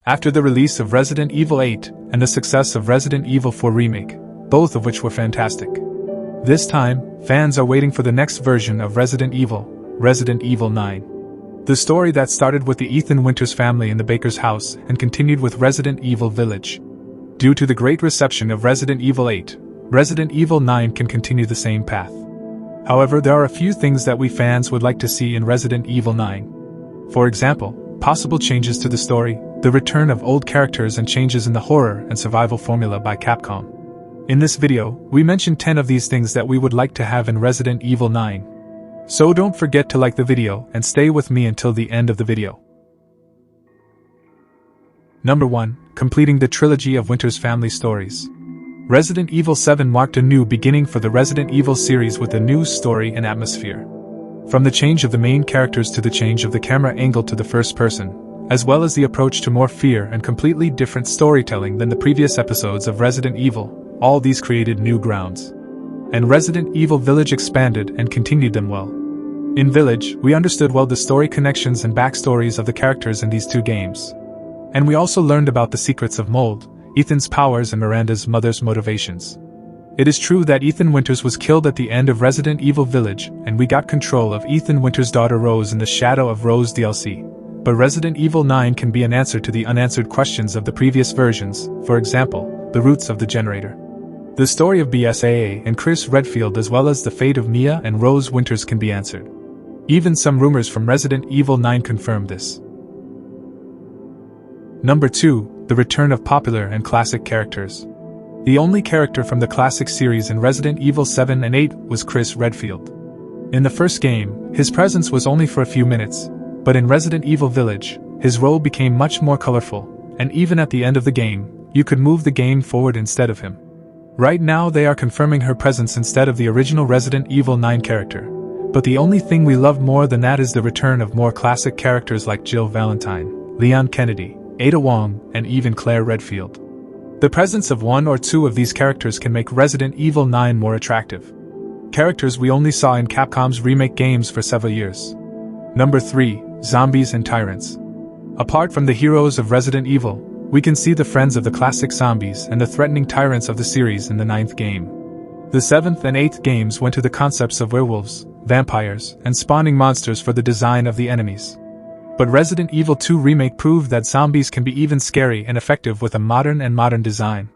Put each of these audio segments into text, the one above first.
After the release of Resident Evil 8 and the success of Resident Evil 4 Remake, both of which were fantastic. This time, fans are waiting for the next version of Resident Evil 9. The story that started with the Ethan Winters family in the Baker's house and continued with Resident Evil Village. Due to the great reception of Resident Evil 8, Resident Evil 9 can continue the same path. However, there are a few things that we fans would like to see in Resident Evil 9. For example, possible changes to the story, the return of old characters and changes in the horror and survival formula by Capcom. In this video, we mentioned 10 of these things that we would like to have in Resident Evil 9. So don't forget to like the video and stay with me until the end of the video. Number 1. Completing the trilogy of Winters family stories. Resident Evil 7 marked a new beginning for the Resident Evil series with a new story and atmosphere. From the change of the main characters to the change of the camera angle to the first person, as well as the approach to more fear and completely different storytelling than the previous episodes of Resident Evil, all these created new grounds. And Resident Evil Village expanded and continued them well. In Village, we understood well the story connections and backstories of the characters in these two games. And we also learned about the secrets of Mold, Ethan's powers and Miranda's mother's motivations. It is true that Ethan Winters was killed at the end of Resident Evil Village, and we got control of Ethan Winters' daughter Rose in the Shadow of Rose DLC. But Resident Evil 9 can be an answer to the unanswered questions of the previous versions, for example, the roots of the generator. The story of BSAA and Chris Redfield as well as the fate of Mia and Rose Winters can be answered. Even some rumors from Resident Evil 9 confirm this. Number 2. The return of popular and classic characters. The only character from the classic series in Resident Evil 7 and 8 was Chris Redfield. In the first game, his presence was only for a few minutes, but in Resident Evil Village, his role became much more colorful, and even at the end of the game, you could move the game forward instead of him. Right now they are confirming her presence instead of the original Resident Evil 9 character, but the only thing we love more than that is the return of more classic characters like Jill Valentine, Leon Kennedy, Ada Wong, and even Claire Redfield. The presence of one or two of these characters can make Resident Evil 9 more attractive. Characters we only saw in Capcom's remake games for several years. Number 3. Zombies and Tyrants. Apart from the heroes of Resident Evil, we can see the friends of the classic zombies and the threatening tyrants of the series in the 9th game. The 7th and 8th games went to the concepts of werewolves, vampires, and spawning monsters for the design of the enemies. But Resident Evil 2 Remake proved that zombies can be even scary and effective with a modern design.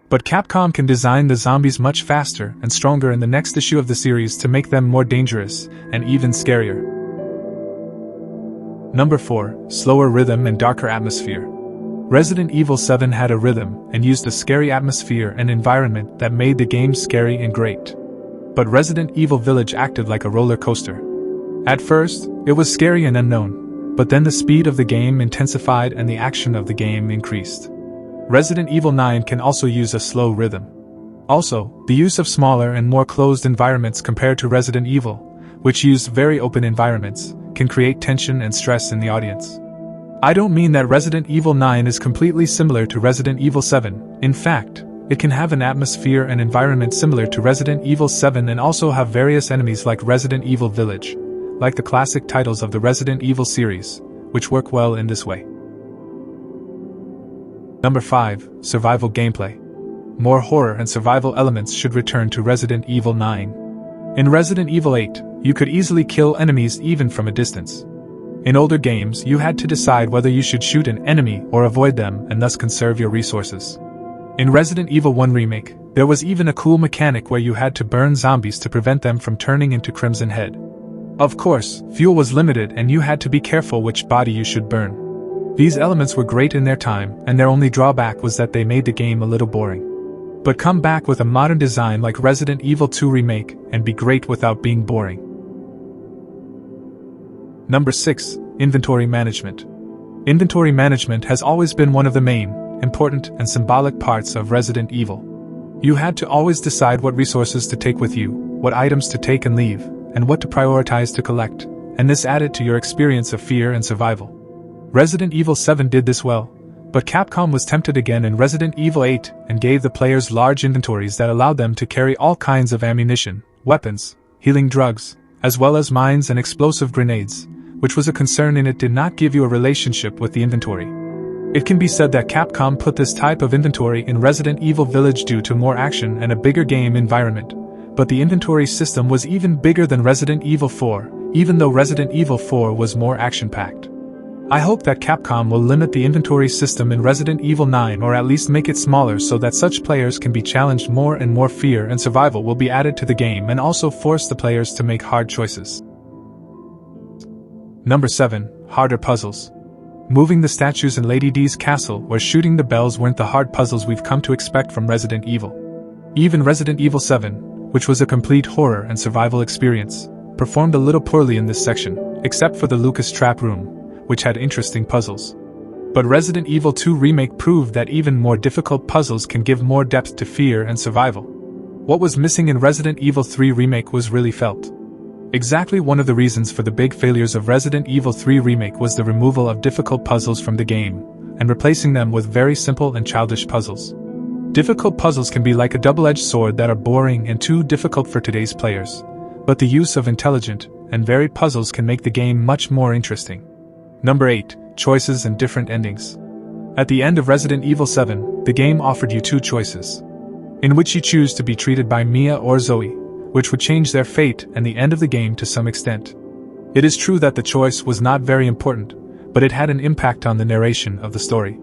But Capcom can design the zombies much faster and stronger in the next issue of the series to make them more dangerous and even scarier. Number 4. Slower rhythm and darker atmosphere. Resident Evil 7 had a rhythm and used a scary atmosphere and environment that made the game scary and great. But Resident Evil Village acted like a roller coaster. At first, it was scary and unknown, but then the speed of the game intensified and the action of the game increased. Resident Evil 9 can also use a slow rhythm. Also, the use of smaller and more closed environments compared to Resident Evil, which used very open environments, can create tension and stress in the audience. I don't mean that Resident Evil 9 is completely similar to Resident Evil 7, in fact, it can have an atmosphere and environment similar to Resident Evil 7 and also have various enemies like Resident Evil Village, like the classic titles of the Resident Evil series, which work well in this way. Number 5. Survival gameplay. More horror and survival elements should return to Resident Evil 9. In Resident Evil 8, you could easily kill enemies even from a distance. In older games, you had to decide whether you should shoot an enemy or avoid them and thus conserve your resources. In Resident Evil 1 Remake, there was even a cool mechanic where you had to burn zombies to prevent them from turning into Crimson Head. Of course, fuel was limited and you had to be careful which body you should burn. These elements were great in their time, and their only drawback was that they made the game a little boring. But come back with a modern design like Resident Evil 2 Remake, and be great without being boring. Number 6. Inventory management. Inventory management has always been one of the main, important, and symbolic parts of Resident Evil. You had to always decide what resources to take with you, what items to take and leave, and what to prioritize to collect, and this added to your experience of fear and survival. Resident Evil 7 did this well, but Capcom was tempted again in Resident Evil 8 and gave the players large inventories that allowed them to carry all kinds of ammunition, weapons, healing drugs, as well as mines and explosive grenades, which was a concern and it did not give you a relationship with the inventory. It can be said that Capcom put this type of inventory in Resident Evil Village due to more action and a bigger game environment, but the inventory system was even bigger than Resident Evil 4, even though Resident Evil 4 was more action-packed. I hope that Capcom will limit the inventory system in Resident Evil 9 or at least make it smaller so that such players can be challenged more and more. Fear and survival will be added to the game and also force the players to make hard choices. Number 7. Harder puzzles. Moving the statues in Lady D's castle or shooting the bells weren't the hard puzzles we've come to expect from Resident Evil. Even Resident Evil 7, which was a complete horror and survival experience, performed a little poorly in this section, except for the Lucas trap room, which had interesting puzzles. But Resident Evil 2 Remake proved that even more difficult puzzles can give more depth to fear and survival. What was missing in Resident Evil 3 Remake was really felt. Exactly one of the reasons for the big failures of Resident Evil 3 Remake was the removal of difficult puzzles from the game, and replacing them with very simple and childish puzzles. Difficult puzzles can be like a double-edged sword that are boring and too difficult for today's players, but the use of intelligent and varied puzzles can make the game much more interesting. Number 8. Choices and different endings. At the end of Resident Evil 7, the game offered you two choices, in which you choose to be treated by Mia or Zoe, which would change their fate and the end of the game to some extent. It is true that the choice was not very important, but it had an impact on the narration of the story.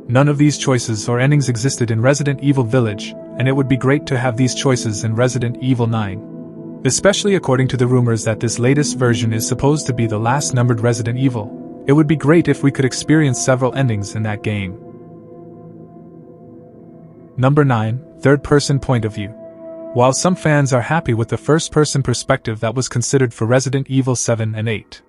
None of these choices or endings existed in Resident Evil Village, and it would be great to have these choices in Resident Evil 9. Especially according to the rumors that this latest version is supposed to be the last numbered Resident Evil. It would be great if we could experience several endings in that game. Number 9. Third-person point of view. While some fans are happy with the first-person perspective that was considered for Resident Evil 7 and 8,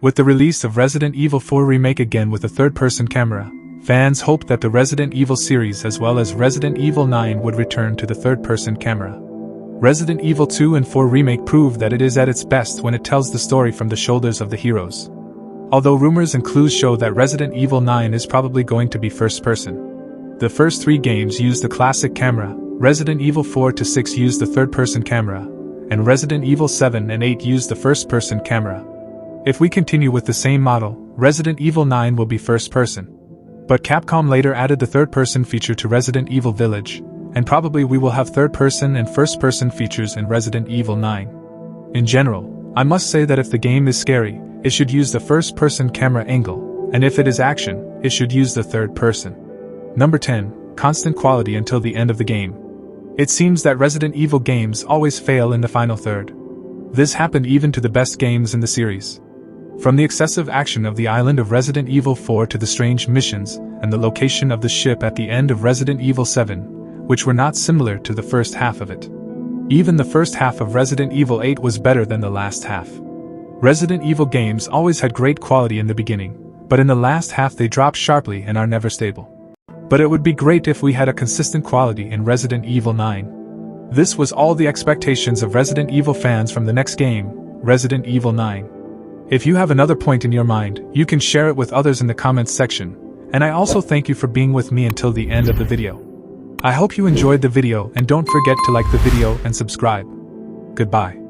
with the release of Resident Evil 4 Remake again with a third-person camera, fans hoped that the Resident Evil series as well as Resident Evil 9 would return to the third-person camera. Resident Evil 2 and 4 Remake proved that it is at its best when it tells the story from the shoulders of the heroes. Although rumors and clues show that Resident Evil 9 is probably going to be first-person. The first 3 games used the classic camera, Resident Evil 4 to 6 used the third-person camera, and Resident Evil 7 and 8 used the first-person camera. If we continue with the same model, Resident Evil 9 will be first-person. But Capcom later added the third-person feature to Resident Evil Village, and probably we will have third-person and first-person features in Resident Evil 9. In general, I must say that if the game is scary, it should use the first-person camera angle, and if it is action, it should use the third person. Number 10. Constant quality until the end of the game. It seems that Resident Evil games always fail in the final third. This happened even to the best games in the series. From the excessive action of the island of Resident Evil 4 to the strange missions and the location of the ship at the end of Resident Evil 7, which were not similar to the first half of it. Even the first half of Resident Evil 8 was better than the last half. Resident Evil games always had great quality in the beginning, but in the last half they drop sharply and are never stable. But it would be great if we had a consistent quality in Resident Evil 9. This was all the expectations of Resident Evil fans from the next game, Resident Evil 9. If you have another point in your mind, you can share it with others in the comments section, and I also thank you for being with me until the end of the video. I hope you enjoyed the video and don't forget to like the video and subscribe. Goodbye.